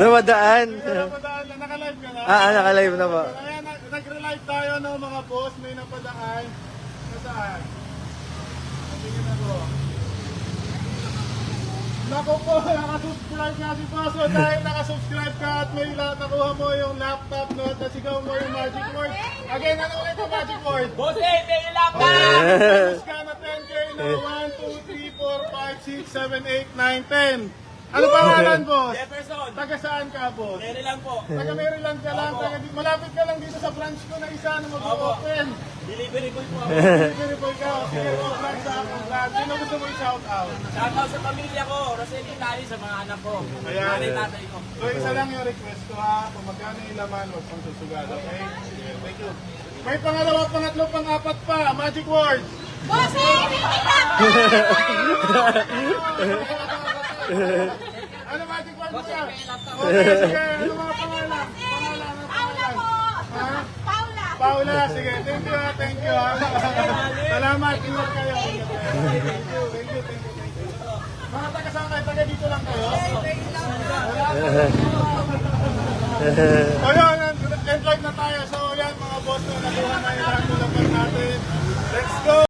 Namadaan. Napadaan na, naka-live ka na? Naka-live na po. Ayan, nag-relive tayo no mga boss, may napadaan. Nasaan? Tingin ako. Naku po, nakasubscribe nga si Boss. So dahil nakasubscribe ka at may nakuha mo yung laptop no, at nasigaw mo yung magic word. Again, ano ulit yung magic word? Boss, hindi yung laptop! Tapos ka na 10K na 1, 2, 3, 4, 5, 6, 7, 8, 9, 10. Ano pangalan, boss? Jefferson. Taga saan ka, boss? Mary lang po. Taga Maryland ka lang. Malapit ka lang dito sa branch ko na isa na mag-open. Delivery boy po ako. Delivery boy ka. Sige, congrats sa akong branch. Sino gusto mo i-shout out? Shoutout sa pamilya ko, Rosel Itali, sa mga anak ko. Ayan. Nanay tatay ko. So, isa lang yung request ko ha. Kung magkano yung laman, huwag pang susugal. Okay? Sige, thank you. May pangalawa, pangatlo, pang-apat pa. Magic word. Boss, Ano magic word mo siya? Okay, sige. Ano mga pangalan? Pangalan, ano Paula pangalan? po. Ha? Paula. Paula, sige. Thank you ha. Thank you ha. Salamat. Ingat kayo. Ingat kayo. Thank you. Thank you. Thank you. Thank you. Mga taga saan kayo? Taga dito lang kayo? O yun, end live na tayo. So yan mga boss, nakuha na yung lahat ng laban natin. Let's go!